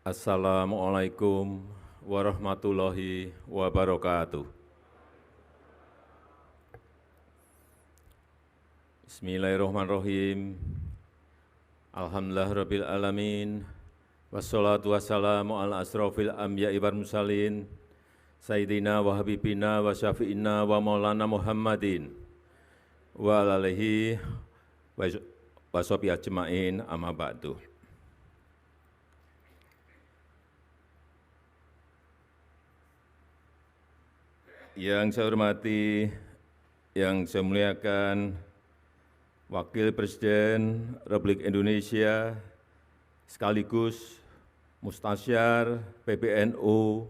Assalamualaikum warahmatullahi wabarakatuh. Bismillahirrahmanirrahim. Alhamdulillahirabbil alamin. Wassalatu wassalamu ala asrofil anbiya'i wal mursalin. Sayyidina wa habibina wa syafi'ina wa maulana Muhammadin wa ala alihi wa sahbihi ajma'in amma ba'du. Yang saya hormati, yang saya muliakan Wakil Presiden Republik Indonesia sekaligus Mustasyar PBNU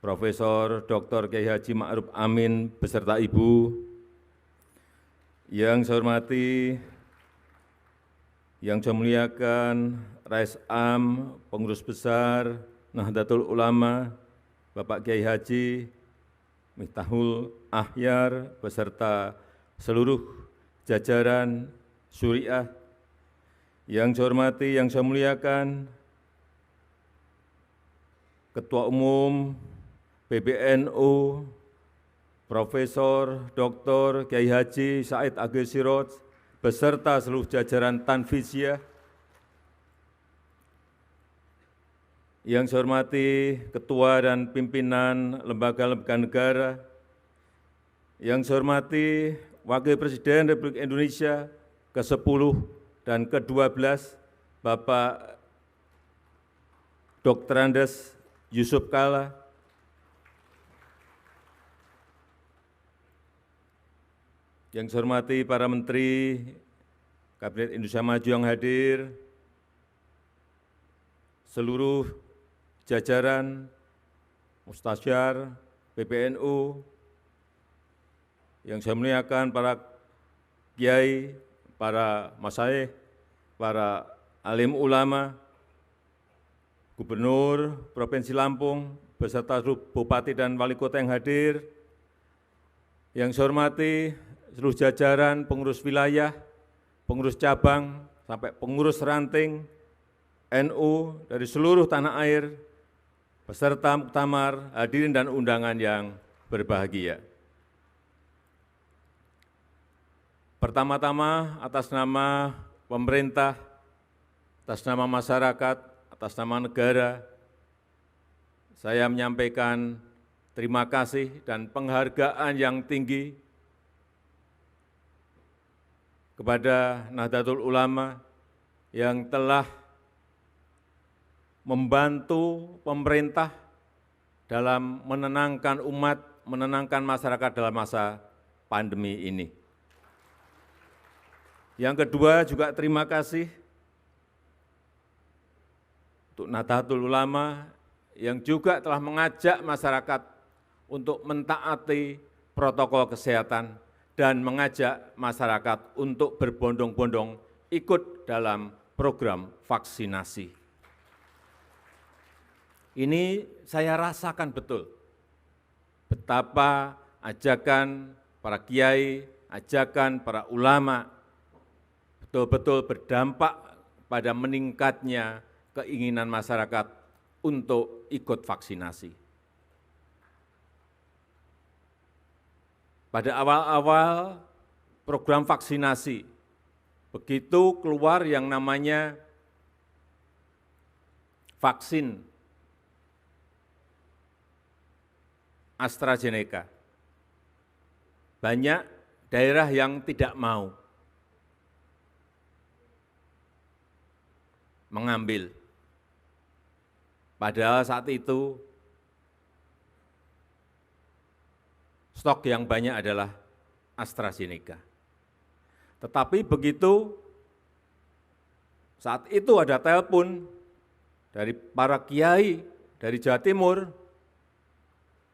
Profesor Dr. Kiai Haji Ma'ruf Amin beserta Ibu. Yang saya hormati, yang saya muliakan Rais Am, Pengurus Besar Nahdlatul Ulama, Bapak Kiai Haji Miftahul Ahyar beserta seluruh jajaran Syuriah. Yang saya hormati, yang saya muliakan Ketua Umum PBNU Profesor Dr. Kiai Haji Said Agil Siroj beserta seluruh jajaran Tanfizyah. Yang saya hormati Ketua dan Pimpinan Lembaga-Lembaga Negara, yang saya hormati Wakil Presiden Republik Indonesia ke-10 dan ke-12, Bapak Dr. Andes Yusuf Kalla, yang saya hormati para Menteri Kabinet Indonesia Maju yang hadir, seluruh jajaran Mustasyar PBNU, yang saya muliakan para kiai, para masyayikh, para alim ulama, Gubernur Provinsi Lampung, beserta seluruh Bupati dan Wali Kota yang hadir, yang saya hormati seluruh jajaran pengurus wilayah, pengurus cabang, sampai pengurus ranting NU dari seluruh tanah air, peserta muktamar, hadirin dan undangan yang berbahagia. Pertama-tama atas nama pemerintah, atas nama masyarakat, atas nama negara, saya menyampaikan terima kasih dan penghargaan yang tinggi kepada Nahdlatul Ulama yang telah membantu pemerintah dalam menenangkan umat, menenangkan masyarakat dalam masa pandemi ini. Yang kedua juga terima kasih untuk Nahdlatul Ulama yang juga telah mengajak masyarakat untuk mentaati protokol kesehatan dan mengajak masyarakat untuk berbondong-bondong ikut dalam program vaksinasi. Ini saya rasakan betul betapa ajakan para kiai, ajakan para ulama betul-betul berdampak pada meningkatnya keinginan masyarakat untuk ikut vaksinasi. Pada awal-awal program vaksinasi, begitu keluar yang namanya vaksin AstraZeneca, banyak daerah yang tidak mau mengambil. Padahal saat itu stok yang banyak adalah AstraZeneca. Tetapi begitu saat itu ada telepon dari para kiai dari Jawa Timur,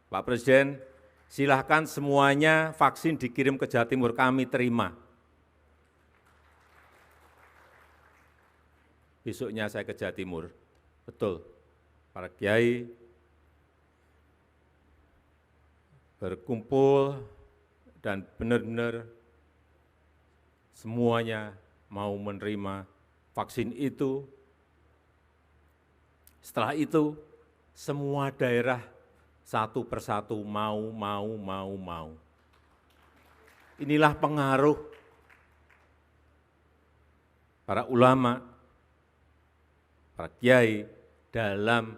Pak Presiden, silahkan semuanya vaksin dikirim ke Jawa Timur, kami terima. Besoknya saya ke Jawa Timur, betul, para kiai berkumpul dan benar-benar semuanya mau menerima vaksin itu Setelah itu, semua daerah satu persatu mau. Inilah pengaruh para ulama, para kiai dalam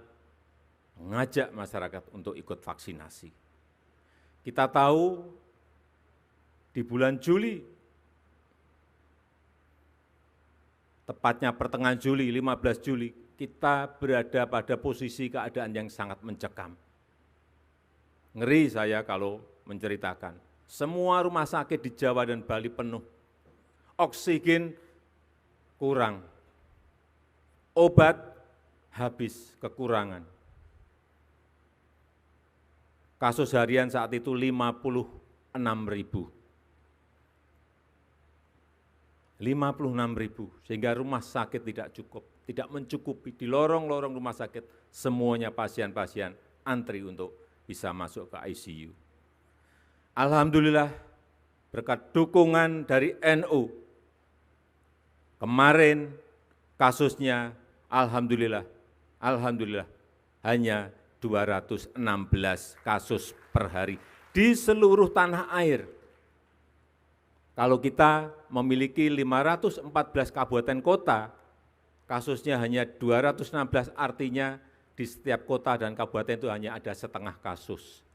mengajak masyarakat untuk ikut vaksinasi. Kita tahu di bulan Juli, tepatnya pertengahan Juli, 15 Juli, kita berada pada posisi keadaan yang sangat mencekam. Ngeri saya kalau menceritakan. Semua rumah sakit di Jawa dan Bali penuh. Oksigen kurang. Obat habis, kekurangan. Kasus harian saat itu 56.000. 56.000, sehingga rumah sakit tidak mencukupi. Di lorong-lorong rumah sakit, semuanya pasien-pasien antri untuk bisa masuk ke ICU. Alhamdulillah, berkat dukungan dari NU, kemarin kasusnya alhamdulillah hanya 216 kasus per hari di seluruh tanah air. Kalau kita memiliki 514 kabupaten kota, kasusnya hanya 216, artinya di setiap kota dan kabupaten itu hanya ada setengah kasus.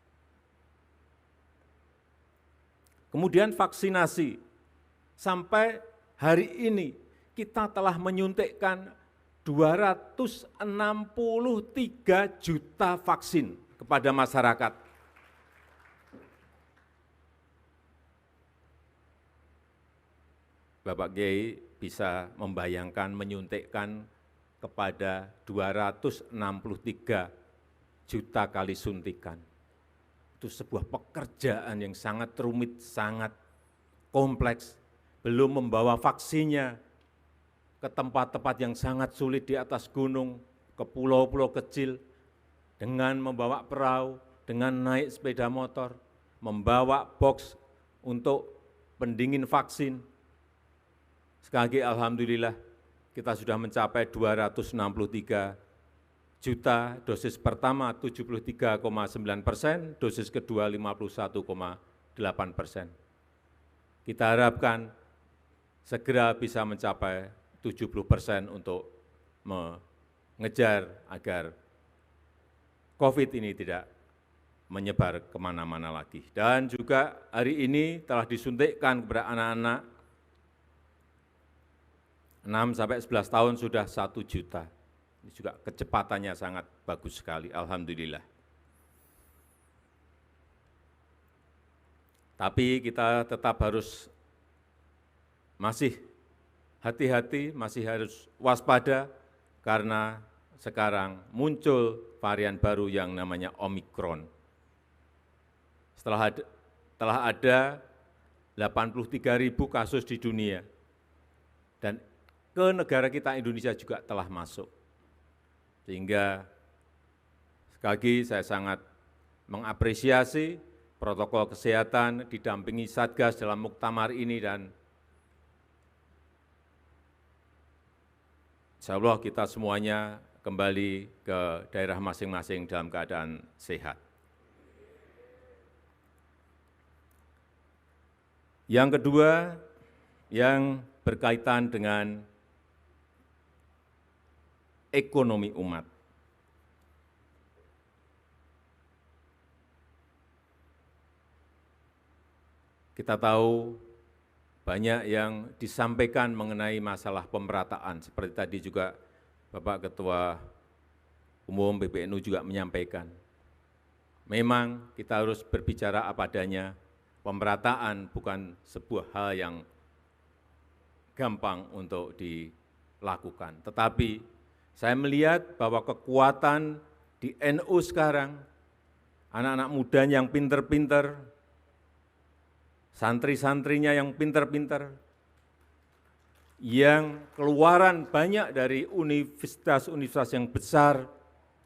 Kemudian vaksinasi, sampai hari ini kita telah menyuntikkan 263 juta vaksin kepada masyarakat. Bapak Kiai bisa membayangkan menyuntikkan kepada 263 juta kali suntikan. Itu sebuah pekerjaan yang sangat rumit, sangat kompleks. Belum membawa vaksinnya ke tempat-tempat yang sangat sulit di atas gunung, ke pulau-pulau kecil, dengan membawa perahu, dengan naik sepeda motor, membawa box untuk pendingin vaksin. Sekali lagi alhamdulillah, kita sudah mencapai 263 juta, dosis pertama 73,9%, dosis kedua 51,8%. Kita harapkan segera bisa mencapai 70% untuk mengejar agar COVID ini tidak menyebar kemana-mana lagi. Dan juga hari ini telah disuntikkan kepada anak-anak 6-11 tahun sudah 1 juta. Ini juga kecepatannya sangat bagus sekali, alhamdulillah. Tapi kita tetap harus masih hati-hati, masih harus waspada, karena sekarang muncul varian baru yang namanya Omikron. Telah ada 83.000 kasus di dunia, dan ke negara kita Indonesia juga telah masuk. Sehingga sekali lagi saya sangat mengapresiasi protokol kesehatan didampingi Satgas dalam muktamar ini, dan insya Allah kita semuanya kembali ke daerah masing-masing dalam keadaan sehat. Yang kedua, yang berkaitan dengan ekonomi umat. Kita tahu banyak yang disampaikan mengenai masalah pemerataan, seperti tadi juga Bapak Ketua Umum PBNU juga menyampaikan. Memang kita harus berbicara apa adanya, pemerataan bukan sebuah hal yang gampang untuk dilakukan. Tetapi saya melihat bahwa kekuatan di NU sekarang, anak-anak muda yang pinter-pinter, santri-santrinya yang pinter-pinter, yang keluaran banyak dari universitas-universitas yang besar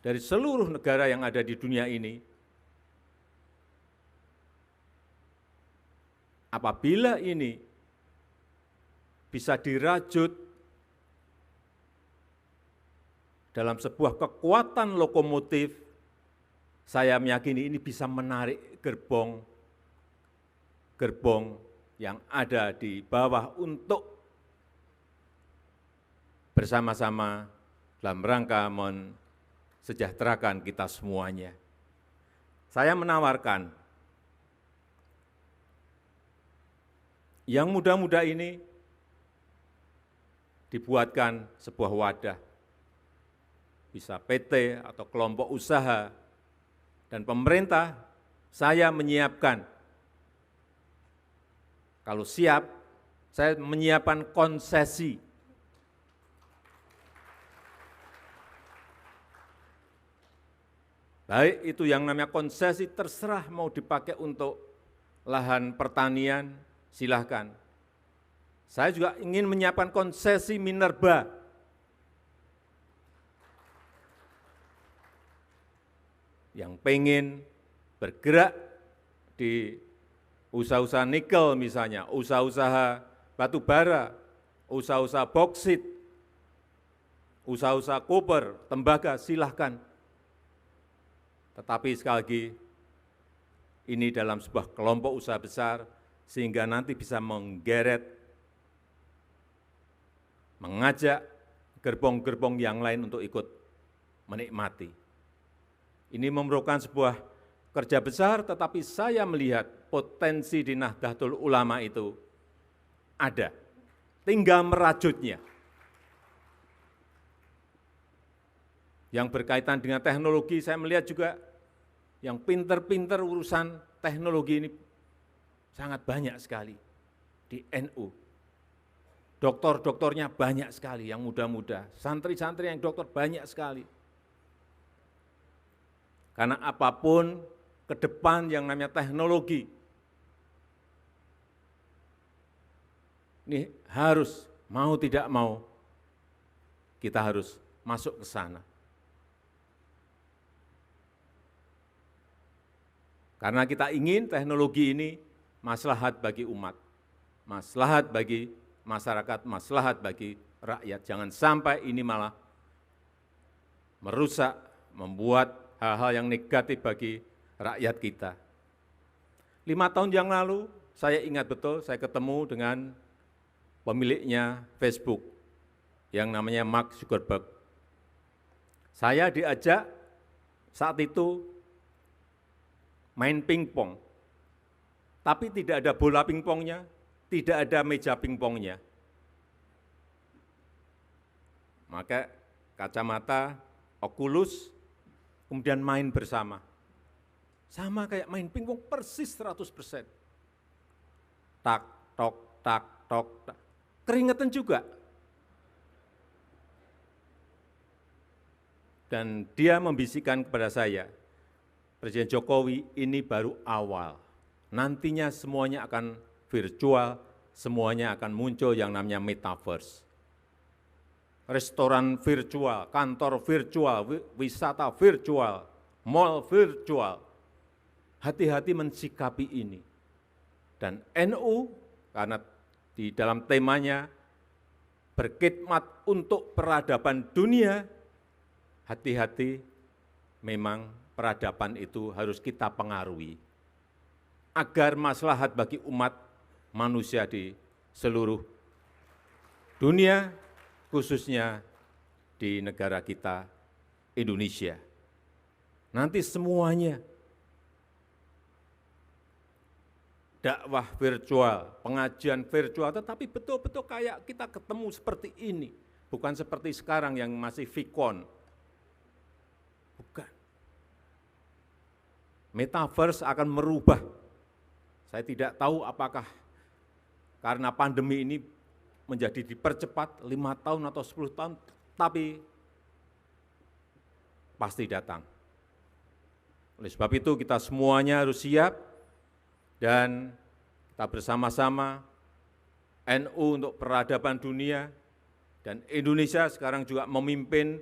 dari seluruh negara yang ada di dunia ini. Apabila ini bisa dirajut dalam sebuah kekuatan lokomotif, saya meyakini ini bisa menarik gerbong yang ada di bawah untuk bersama-sama dalam rangka mensejahterakan kita semuanya. Saya menawarkan yang muda-muda ini dibuatkan sebuah wadah, bisa PT atau kelompok usaha, dan pemerintah, saya menyiapkan, kalau siap, saya menyiapkan konsesi. Baik itu yang namanya konsesi, terserah mau dipakai untuk lahan pertanian, silahkan. Saya juga ingin menyiapkan konsesi minerba. Yang pengen bergerak di usaha-usaha nikel misalnya, usaha-usaha batu bara, usaha-usaha boksit, usaha-usaha koper, tembaga, silahkan. Tetapi sekali lagi, ini dalam sebuah kelompok usaha besar, sehingga nanti bisa menggeret, mengajak gerbong-gerbong yang lain untuk ikut menikmati. Ini memerlukan sebuah kerja besar, tetapi saya melihat potensi di Nahdlatul Ulama itu ada, tinggal merajutnya. Yang berkaitan dengan teknologi, saya melihat juga yang pinter-pinter urusan teknologi ini sangat banyak sekali di NU. Doktor-doktornya banyak sekali yang muda-muda, santri-santri yang dokter banyak sekali. Karena apapun ke depan yang namanya teknologi, ini harus, mau tidak mau, kita harus masuk ke sana. Karena kita ingin teknologi ini maslahat bagi umat, maslahat bagi masyarakat, maslahat bagi rakyat. Jangan sampai ini malah merusak, membuat hal-hal yang negatif bagi rakyat kita. 5 tahun yang lalu, saya ingat betul, saya ketemu dengan pemiliknya Facebook, yang namanya Mark Zuckerberg. Saya diajak saat itu main pingpong, tapi tidak ada bola pingpongnya, tidak ada meja pingpongnya. Maka kacamata, Oculus, kemudian main bersama. Sama kayak main pingpong persis 100%. Tak, tok, tak, tok, tak. Keringetan juga. Dan dia membisikkan kepada saya, Presiden Jokowi, ini baru awal. Nantinya semuanya akan virtual, semuanya akan muncul yang namanya metaverse. Restoran virtual, kantor virtual, wisata virtual, mall virtual. Hati-hati mensikapi ini. Dan NU, karena di dalam temanya berkhidmat untuk peradaban dunia, hati-hati memang peradaban itu harus kita pengaruhi agar maslahat bagi umat manusia di seluruh dunia, khususnya di negara kita, Indonesia. Nanti semuanya, dakwah virtual, pengajian virtual, tetapi betul-betul kayak kita ketemu seperti ini, bukan seperti sekarang yang masih Vicon. Bukan. Metaverse akan merubah. Saya tidak tahu apakah karena pandemi ini menjadi dipercepat 5 tahun atau 10 tahun, tapi pasti datang. Oleh sebab itu kita semuanya harus siap dan kita bersama-sama NU untuk peradaban dunia dan Indonesia sekarang juga memimpin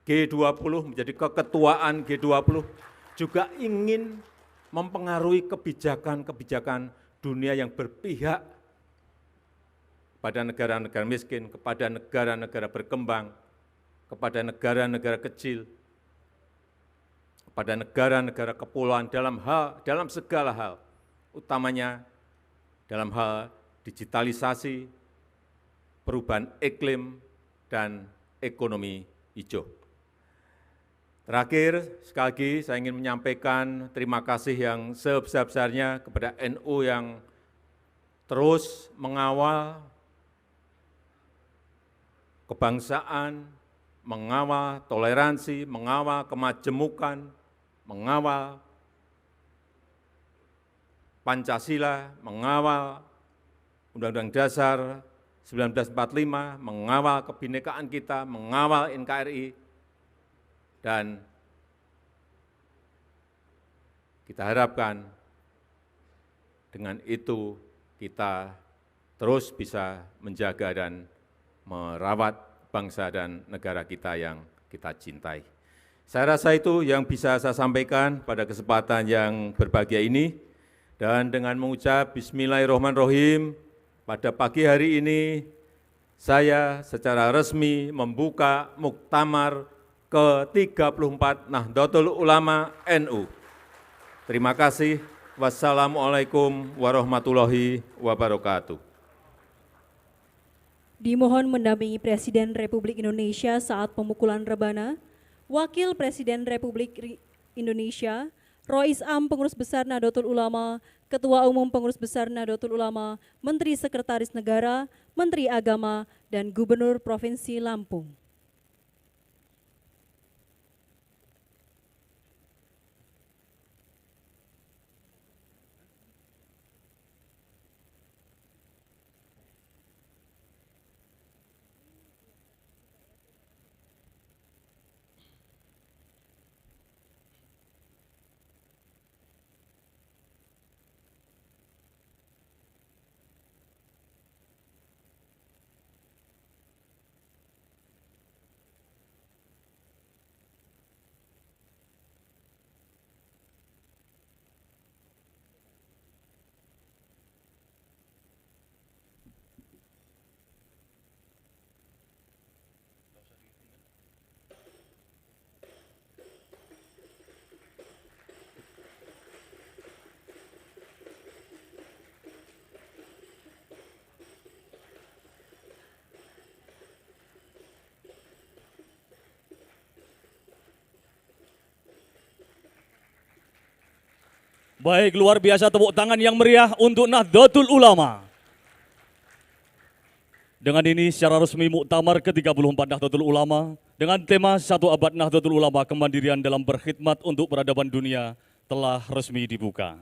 G20, menjadi keketuaan G20, juga ingin mempengaruhi kebijakan-kebijakan dunia yang berpihak pada negara-negara miskin, kepada negara-negara berkembang, kepada negara-negara kecil, kepada negara-negara kepulauan dalam segala hal, utamanya dalam hal digitalisasi, perubahan iklim, dan ekonomi hijau. Terakhir, sekali lagi saya ingin menyampaikan terima kasih yang sebesar-besarnya kepada NU yang terus mengawal kebangsaan, mengawal toleransi, mengawal kemajemukan, mengawal Pancasila, mengawal Undang-Undang Dasar 1945, mengawal kebinekaan kita, mengawal NKRI, dan kita harapkan dengan itu kita terus bisa menjaga dan merawat bangsa dan negara kita yang kita cintai. Saya rasa itu yang bisa saya sampaikan pada kesempatan yang berbahagia ini. Dan dengan mengucap Bismillahirrahmanirrahim, pada pagi hari ini saya secara resmi membuka Muktamar ke-34 Nahdlatul Ulama NU. Terima kasih. Wassalamualaikum warahmatullahi wabarakatuh. Dimohon mendampingi Presiden Republik Indonesia saat pemukulan rebana, Wakil Presiden Republik Indonesia, Rois Am Pengurus Besar Nahdlatul Ulama, Ketua Umum Pengurus Besar Nahdlatul Ulama, Menteri Sekretaris Negara, Menteri Agama, dan Gubernur Provinsi Lampung. Baik, luar biasa tepuk tangan yang meriah untuk Nahdlatul Ulama. Dengan ini secara resmi Muktamar ke-34 Nahdlatul Ulama dengan tema 1 abad Nahdlatul Ulama, kemandirian dalam berkhidmat untuk peradaban dunia telah resmi dibuka.